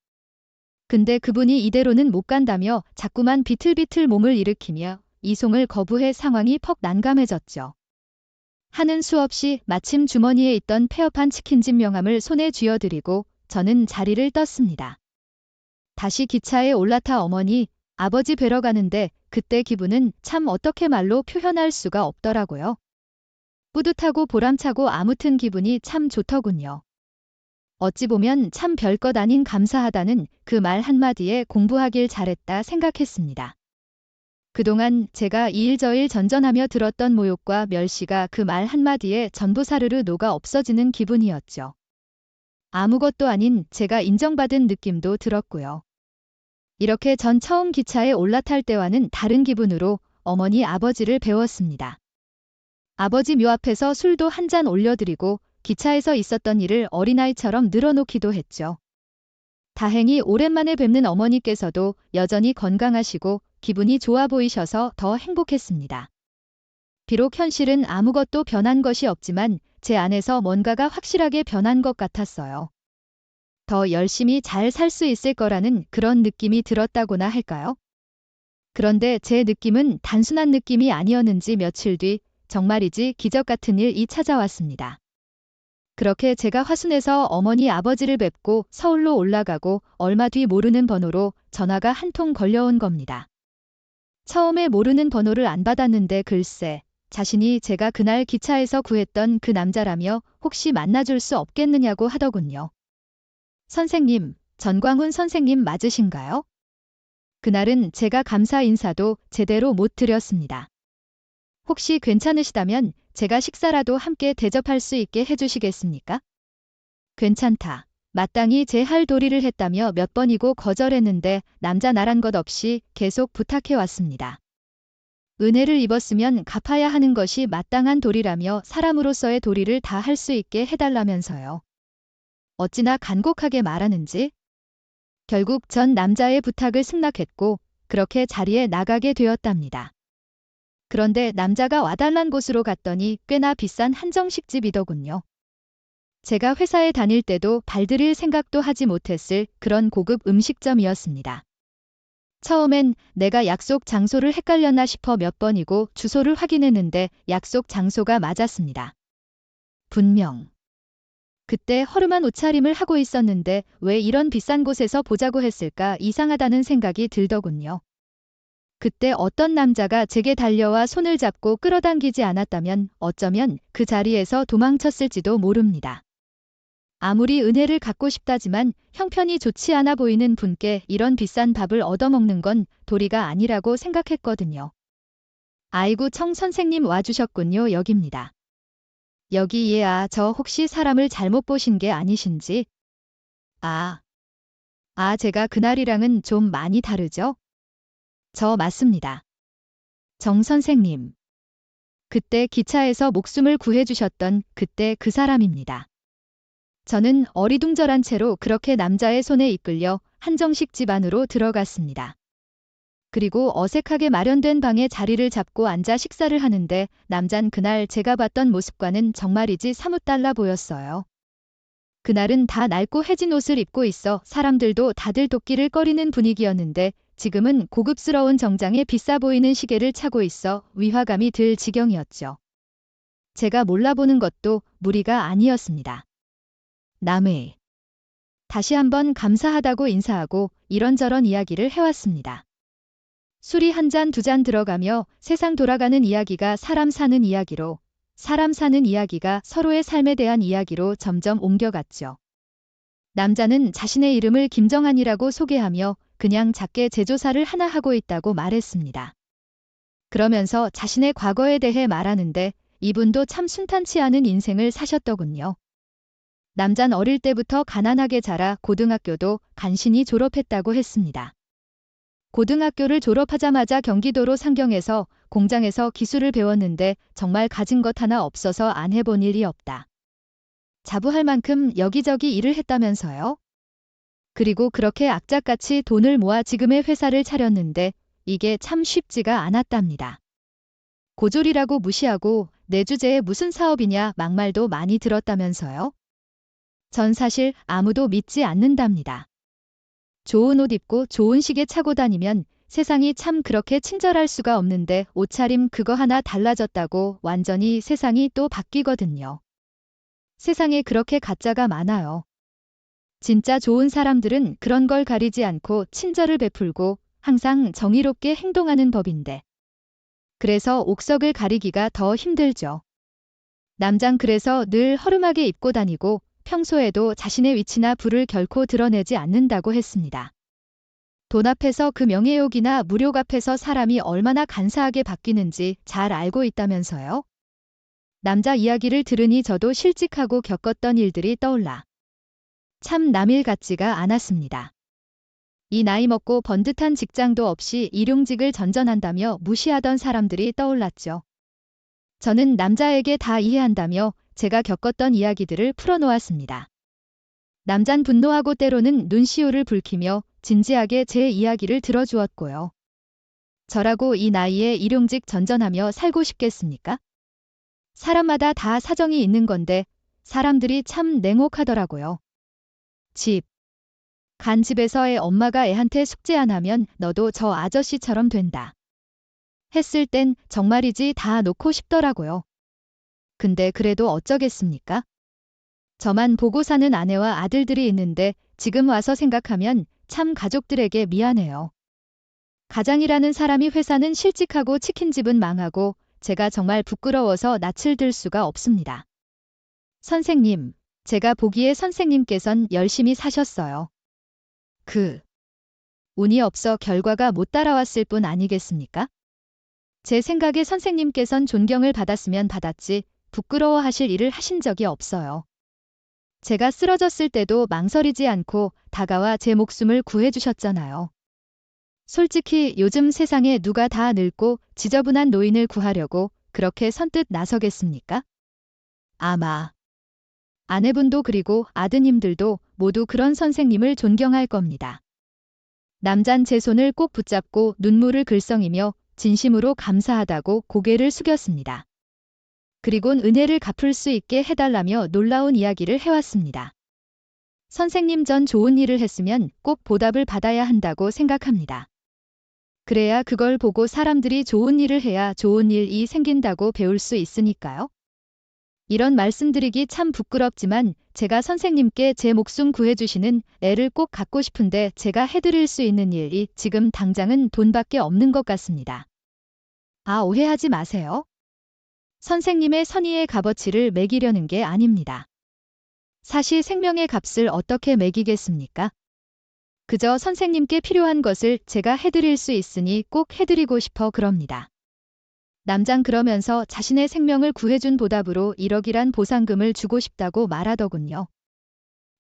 근데 그분이 이대로는 못 간다며 자꾸만 비틀비틀 몸을 일으키며 이송을 거부해 상황이 퍽 난감해졌죠. 하는 수 없이 마침 주머니에 있던 폐업한 치킨집 명함을 손에 쥐어드리고 저는 자리를 떴습니다. 다시 기차에 올라타 어머니, 아버지 뵈러 가는데 그때 기분은 참 어떻게 말로 표현할 수가 없더라고요. 뿌듯하고 보람차고 아무튼 기분이 참 좋더군요. 어찌 보면 참 별것 아닌 감사하다는 그 말 한마디에 공부하길 잘했다 생각했습니다. 그동안 제가 이일저일 전전하며 들었던 모욕과 멸시가 그 말 한마디에 전부 사르르 녹아 없어지는 기분이었죠. 아무것도 아닌 제가 인정받은 느낌도 들었고요. 이렇게 전 처음 기차에 올라탈 때와는 다른 기분으로 어머니 아버지를 배웠습니다. 아버지 묘 앞에서 술도 한 잔 올려드리고 기차에서 있었던 일을 어린아이처럼 늘어놓기도 했죠. 다행히 오랜만에 뵙는 어머니께서도 여전히 건강하시고 기분이 좋아 보이셔서 더 행복했습니다. 비록 현실은 아무것도 변한 것이 없지만 제 안에서 뭔가가 확실하게 변한 것 같았어요. 더 열심히 잘 살 수 있을 거라는 그런 느낌이 들었다고나 할까요? 그런데 제 느낌은 단순한 느낌이 아니었는지 며칠 뒤 정말이지 기적 같은 일이 찾아왔습니다. 그렇게 제가 화순에서 어머니 아버지를 뵙고 서울로 올라가고 얼마 뒤 모르는 번호로 전화가 한 통 걸려온 겁니다. 처음에 모르는 번호를 안 받았는데 글쎄 자신이 제가 그날 기차에서 구했던 그 남자라며 혹시 만나줄 수 없겠느냐고 하더군요. 선생님, 전광훈 선생님 맞으신가요? 그날은 제가 감사 인사도 제대로 못 드렸습니다. 혹시 괜찮으시다면 제가 식사라도 함께 대접할 수 있게 해주시겠습니까? 괜찮다. 마땅히 제 할 도리를 했다며 몇 번이고 거절했는데 남자 나란 것 없이 계속 부탁해 왔습니다. 은혜를 입었으면 갚아야 하는 것이 마땅한 도리라며 사람으로서의 도리를 다 할 수 있게 해달라면서요. 어찌나 간곡하게 말하는지. 결국 전 남자의 부탁을 승낙했고 그렇게 자리에 나가게 되었답니다. 그런데 남자가 와달란 곳으로 갔더니 꽤나 비싼 한정식집이더군요. 제가 회사에 다닐 때도 발들일 생각도 하지 못했을 그런 고급 음식점이었습니다. 처음엔 내가 약속 장소를 헷갈렸나 싶어 몇 번이고 주소를 확인했는데 약속 장소가 맞았습니다. 분명. 그때 허름한 옷차림을 하고 있었는데 왜 이런 비싼 곳에서 보자고 했을까 이상하다는 생각이 들더군요. 그때 어떤 남자가 제게 달려와 손을 잡고 끌어당기지 않았다면 어쩌면 그 자리에서 도망쳤을지도 모릅니다. 아무리 은혜를 갚고 싶다지만 형편이 좋지 않아 보이는 분께 이런 비싼 밥을 얻어먹는 건 도리가 아니라고 생각했거든요. 아이고 청 선생님 와주셨군요. 여기입니다. 여기 저 혹시 사람을 잘못 보신 게 아니신지? 제가 그날이랑은 좀 많이 다르죠? 저 맞습니다. 정 선생님. 그때 기차에서 목숨을 구해주셨던 그때 그 사람입니다. 저는 어리둥절한 채로 그렇게 남자의 손에 이끌려 한정식 집 안으로 들어갔습니다. 그리고 어색하게 마련된 방에 자리를 잡고 앉아 식사를 하는데 남잔 그날 제가 봤던 모습과는 정말이지 사뭇 달라 보였어요. 그날은 다 낡고 해진 옷을 입고 있어 사람들도 다들 도끼를 꺼리는 분위기였는데 지금은 고급스러운 정장에 비싸 보이는 시계를 차고 있어 위화감이 들 지경이었죠. 제가 몰라보는 것도 무리가 아니었습니다. 남의. 다시 한번 감사하다고 인사하고 이런저런 이야기를 해왔습니다. 술이 한 잔 두 잔 들어가며 세상 돌아가는 이야기가 사람 사는 이야기로, 사람 사는 이야기가 서로의 삶에 대한 이야기로 점점 옮겨갔죠. 남자는 자신의 이름을 김정한이라고 소개하며 그냥 작게 제조사를 하나 하고 있다고 말했습니다. 그러면서 자신의 과거에 대해 말하는데 이분도 참 순탄치 않은 인생을 사셨더군요. 남잔 어릴 때부터 가난하게 자라 고등학교도 간신히 졸업했다고 했습니다. 고등학교를 졸업하자마자 경기도로 상경해서 공장에서 기술을 배웠는데 정말 가진 것 하나 없어서 안 해본 일이 없다. 자부할 만큼 여기저기 일을 했다면서요? 그리고 그렇게 악착같이 돈을 모아 지금의 회사를 차렸는데 이게 참 쉽지가 않았답니다. 고졸이라고 무시하고 내 주제에 무슨 사업이냐 막말도 많이 들었다면서요? 전 사실 아무도 믿지 않는답니다. 좋은 옷 입고 좋은 시계 차고 다니면 세상이 참 그렇게 친절할 수가 없는데 옷차림 그거 하나 달라졌다고 완전히 세상이 또 바뀌거든요. 세상에 그렇게 가짜가 많아요. 진짜 좋은 사람들은 그런 걸 가리지 않고 친절을 베풀고 항상 정의롭게 행동하는 법인데. 그래서 옥석을 가리기가 더 힘들죠. 남잔 그래서 늘 허름하게 입고 다니고 평소에도 자신의 위치나 부를 결코 드러내지 않는다고 했습니다. 돈 앞에서 그 명예욕이나 무력 앞에서 사람이 얼마나 간사하게 바뀌는지 잘 알고 있다면서요? 남자 이야기를 들으니 저도 실직하고 겪었던 일들이 떠올라 참 남일 같지가 않았습니다. 이 나이 먹고 번듯한 직장도 없이 일용직을 전전한다며 무시하던 사람들이 떠올랐죠. 저는 남자에게 다 이해한다며 제가 겪었던 이야기들을 풀어놓았습니다. 남잔 분노하고 때로는 눈시울을 붉히며 진지하게 제 이야기를 들어주었고요. 저라고 이 나이에 일용직 전전하며 살고 싶겠습니까? 사람마다 다 사정이 있는 건데 사람들이 참 냉혹하더라고요. 간 집에서 애 엄마가 애한테 숙제 안 하면 너도 저 아저씨처럼 된다. 했을 땐 정말이지 다 놓고 싶더라고요. 근데 그래도 어쩌겠습니까? 저만 보고 사는 아내와 아들들이 있는데 지금 와서 생각하면 참 가족들에게 미안해요. 가장이라는 사람이 회사는 실직하고 치킨집은 망하고 제가 정말 부끄러워서 낯을 들 수가 없습니다. 선생님, 제가 보기에 선생님께선 열심히 사셨어요. 운이 없어 결과가 못 따라왔을 뿐 아니겠습니까? 제 생각에 선생님께선 존경을 받았으면 받았지 부끄러워하실 일을 하신 적이 없어요. 제가 쓰러졌을 때도 망설이지 않고 다가와 제 목숨을 구해주셨잖아요. 솔직히 요즘 세상에 누가 다 늙고 지저분한 노인을 구하려고 그렇게 선뜻 나서겠습니까? 아마 아내분도 그리고 아드님들도 모두 그런 선생님을 존경할 겁니다. 남잔 제 손을 꼭 붙잡고 눈물을 글썽이며 진심으로 감사하다고 고개를 숙였습니다. 그리곤 은혜를 갚을 수 있게 해달라며 놀라운 이야기를 해왔습니다. 선생님 전 좋은 일을 했으면 꼭 보답을 받아야 한다고 생각합니다. 그래야 그걸 보고 사람들이 좋은 일을 해야 좋은 일이 생긴다고 배울 수 있으니까요. 이런 말씀드리기 참 부끄럽지만 제가 선생님께 제 목숨 구해주시는 애를 꼭 갖고 싶은데 제가 해드릴 수 있는 일이 지금 당장은 돈밖에 없는 것 같습니다. 오해하지 마세요. 선생님의 선의의 값어치를 매기려는 게 아닙니다. 사실 생명의 값을 어떻게 매기겠습니까? 그저 선생님께 필요한 것을 제가 해드릴 수 있으니 꼭 해드리고 싶어 그럽니다. 남잔 그러면서 자신의 생명을 구해준 보답으로 1억이란 보상금을 주고 싶다고 말하더군요.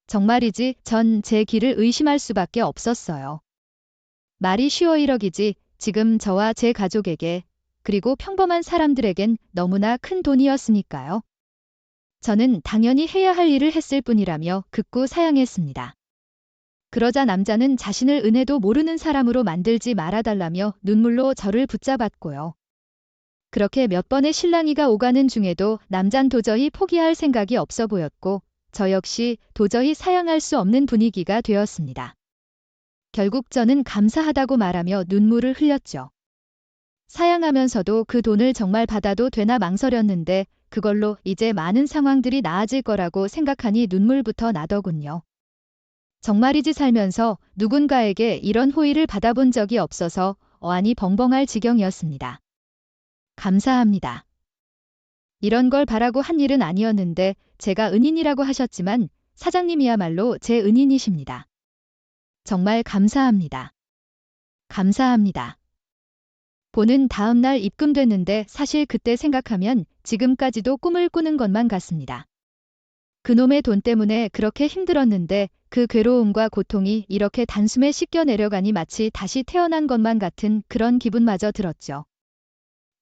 정말이지 전 제 길을 의심할 수밖에 없었어요. 말이 쉬워 1억이지 지금 저와 제 가족에게 그리고 평범한 사람들에겐 너무나 큰 돈이었으니까요. 저는 당연히 해야 할 일을 했을 뿐이라며 극구 사양했습니다. 그러자 남자는 자신을 은혜도 모르는 사람으로 만들지 말아달라며 눈물로 저를 붙잡았고요. 그렇게 몇 번의 실랑이가 오가는 중에도 남잔 도저히 포기할 생각이 없어 보였고 저 역시 도저히 사양할 수 없는 분위기가 되었습니다. 결국 저는 감사하다고 말하며 눈물을 흘렸죠. 사양하면서도 그 돈을 정말 받아도 되나 망설였는데 그걸로 이제 많은 상황들이 나아질 거라고 생각하니 눈물부터 나더군요. 정말이지 살면서 누군가에게 이런 호의를 받아본 적이 없어서 어안이 벙벙할 지경이었습니다. 감사합니다. 이런 걸 바라고 한 일은 아니었는데 제가 은인이라고 하셨지만 사장님이야말로 제 은인이십니다. 정말 감사합니다. 감사합니다. 보는 다음 날 입금됐는데 사실 그때 생각하면 지금까지도 꿈을 꾸는 것만 같습니다. 그놈의 돈 때문에 그렇게 힘들었는데 그 괴로움과 고통이 이렇게 단숨에 씻겨 내려가니 마치 다시 태어난 것만 같은 그런 기분마저 들었죠.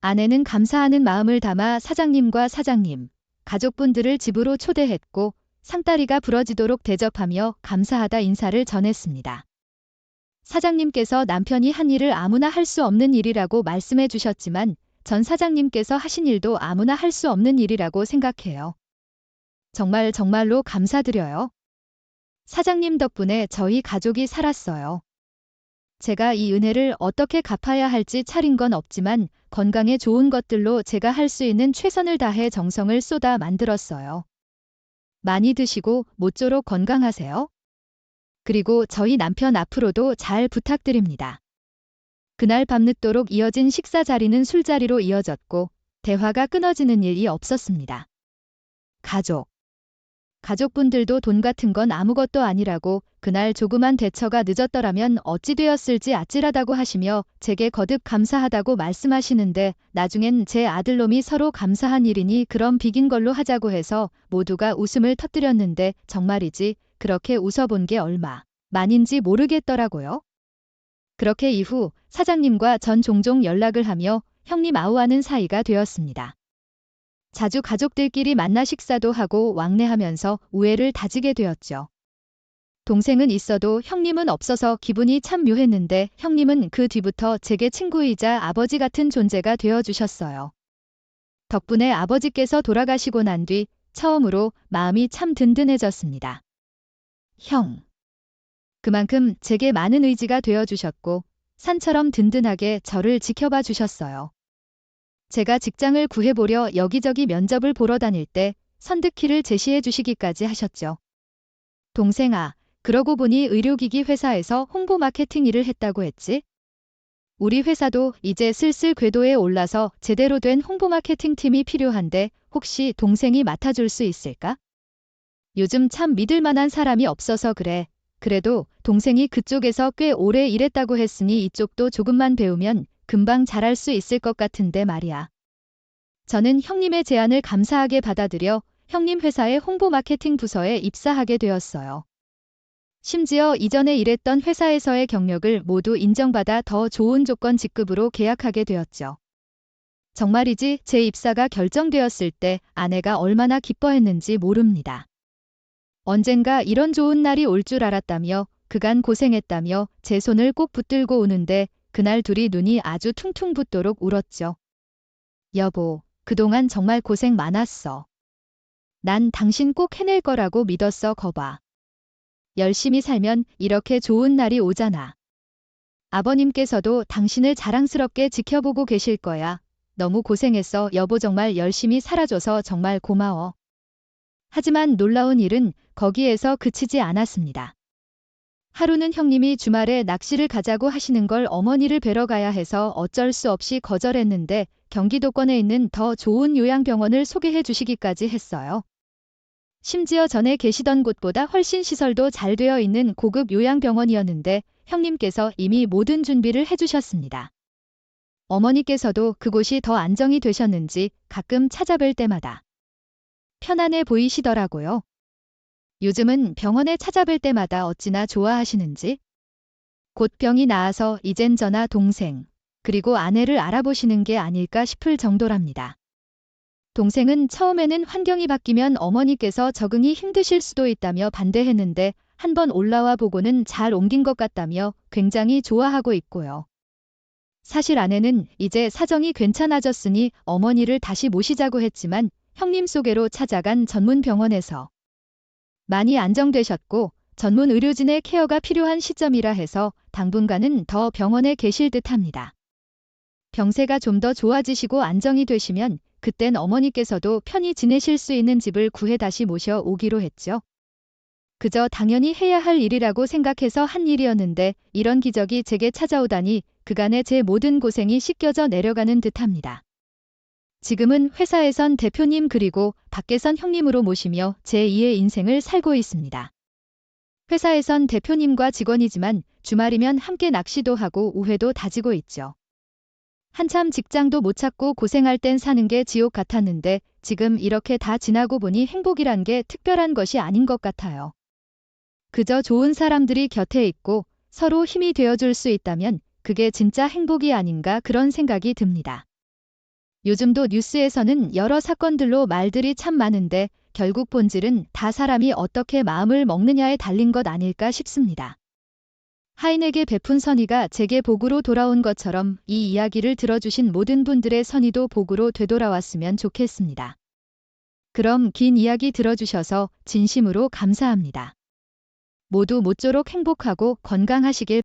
아내는 감사하는 마음을 담아 사장님과 사장님, 가족분들을 집으로 초대했고 상다리가 부러지도록 대접하며 감사하다 인사를 전했습니다. 사장님께서 남편이 한 일을 아무나 할 수 없는 일이라고 말씀해 주셨지만 전 사장님께서 하신 일도 아무나 할 수 없는 일이라고 생각해요. 정말로 감사드려요. 사장님 덕분에 저희 가족이 살았어요. 제가 이 은혜를 어떻게 갚아야 할지 차린 건 없지만 건강에 좋은 것들로 제가 할 수 있는 최선을 다해 정성을 쏟아 만들었어요. 많이 드시고 모쪼록 건강하세요. 그리고 저희 남편 앞으로도 잘 부탁드립니다. 그날 밤늦도록 이어진 식사 자리는 술자리로 이어졌고 대화가 끊어지는 일이 없었습니다. 가족분들도 돈 같은 건 아무것도 아니라고 그날 조그만 대처가 늦었더라면 어찌 되었을지 아찔하다고 하시며 제게 거듭 감사하다고 말씀하시는데 나중엔 제 아들놈이 서로 감사한 일이니 그럼 비긴 걸로 하자고 해서 모두가 웃음을 터뜨렸는데 정말이지 그렇게 웃어본 게 얼마 만인지 모르겠더라고요. 그렇게 이후 사장님과 전 종종 연락을 하며 형님 아우하는 사이가 되었습니다. 자주 가족들끼리 만나 식사도 하고 왕래하면서 우애를 다지게 되었죠. 동생은 있어도 형님은 없어서 기분이 참 묘했는데 형님은 그 뒤부터 제게 친구이자 아버지 같은 존재가 되어주셨어요. 덕분에 아버지께서 돌아가시고 난 뒤 처음으로 마음이 참 든든해졌습니다. 그만큼 제게 많은 의지가 되어주셨고 산처럼 든든하게 저를 지켜봐 주셨어요. 제가 직장을 구해보려 여기저기 면접을 보러 다닐 때 선득키를 제시해 주시기까지 하셨죠. 동생아, 그러고 보니 의료기기 회사에서 홍보 마케팅 일을 했다고 했지? 우리 회사도 이제 슬슬 궤도에 올라서 제대로 된 홍보 마케팅 팀이 필요한데 혹시 동생이 맡아줄 수 있을까? 요즘 참 믿을 만한 사람이 없어서 그래. 그래도 동생이 그쪽에서 꽤 오래 일했다고 했으니 이쪽도 조금만 배우면 금방 잘할 수 있을 것 같은데 말이야. 저는 형님의 제안을 감사하게 받아들여 형님 회사의 홍보 마케팅 부서에 입사하게 되었어요. 심지어 이전에 일했던 회사에서의 경력을 모두 인정받아 더 좋은 조건 직급으로 계약하게 되었죠. 정말이지 제 입사가 결정되었을 때 아내가 얼마나 기뻐했는지 모릅니다. 언젠가 이런 좋은 날이 올 줄 알았다며 그간 고생했다며 제 손을 꼭 붙들고 우는데 그날 둘이 눈이 아주 퉁퉁 붓도록 울었죠. 여보, 그동안 정말 고생 많았어. 난 당신 꼭 해낼 거라고 믿었어, 거봐. 열심히 살면 이렇게 좋은 날이 오잖아. 아버님께서도 당신을 자랑스럽게 지켜보고 계실 거야. 너무 고생했어, 여보. 정말 열심히 살아줘서 정말 고마워. 하지만 놀라운 일은 거기에서 그치지 않았습니다. 하루는 형님이 주말에 낚시를 가자고 하시는 걸 어머니를 뵈러 가야 해서 어쩔 수 없이 거절했는데 경기도권에 있는 더 좋은 요양병원을 소개해 주시기까지 했어요. 심지어 전에 계시던 곳보다 훨씬 시설도 잘 되어 있는 고급 요양병원이었는데 형님께서 이미 모든 준비를 해주셨습니다. 어머니께서도 그곳이 더 안정이 되셨는지 가끔 찾아뵐 때마다 편안해 보이시더라고요. 요즘은 병원에 찾아뵐 때마다 어찌나 좋아하시는지. 곧 병이 나아서 이젠 저나 동생, 그리고 아내를 알아보시는 게 아닐까 싶을 정도랍니다. 동생은 처음에는 환경이 바뀌면 어머니께서 적응이 힘드실 수도 있다며 반대했는데 한번 올라와 보고는 잘 옮긴 것 같다며 굉장히 좋아하고 있고요. 사실 아내는 이제 사정이 괜찮아졌으니 어머니를 다시 모시자고 했지만 형님 소개로 찾아간 전문 병원에서 많이 안정되셨고 전문 의료진의 케어가 필요한 시점이라 해서 당분간은 더 병원에 계실 듯합니다. 병세가 좀 더 좋아지시고 안정이 되시면 그땐 어머니께서도 편히 지내실 수 있는 집을 구해 다시 모셔 오기로 했죠. 그저 당연히 해야 할 일이라고 생각해서 한 일이었는데 이런 기적이 제게 찾아오다니 그간의 제 모든 고생이 씻겨져 내려가는 듯합니다. 지금은 회사에선 대표님 그리고 밖에선 형님으로 모시며 제2의 인생을 살고 있습니다. 회사에선 대표님과 직원이지만 주말이면 함께 낚시도 하고 우회도 다지고 있죠. 한참 직장도 못 찾고 고생할 땐 사는 게 지옥 같았는데 지금 이렇게 다 지나고 보니 행복이란 게 특별한 것이 아닌 것 같아요. 그저 좋은 사람들이 곁에 있고 서로 힘이 되어줄 수 있다면 그게 진짜 행복이 아닌가 그런 생각이 듭니다. 요즘도 뉴스에서는 여러 사건들로 말들이 참 많은데 결국 본질은 다 사람이 어떻게 마음을 먹느냐에 달린 것 아닐까 싶습니다. 하인에게 베푼 선의가 제게 복으로 돌아온 것처럼 이 이야기를 들어주신 모든 분들의 선의도 복으로 되돌아왔으면 좋겠습니다. 그럼 긴 이야기 들어주셔서 진심으로 감사합니다. 모두 모쪼록 행복하고 건강하시길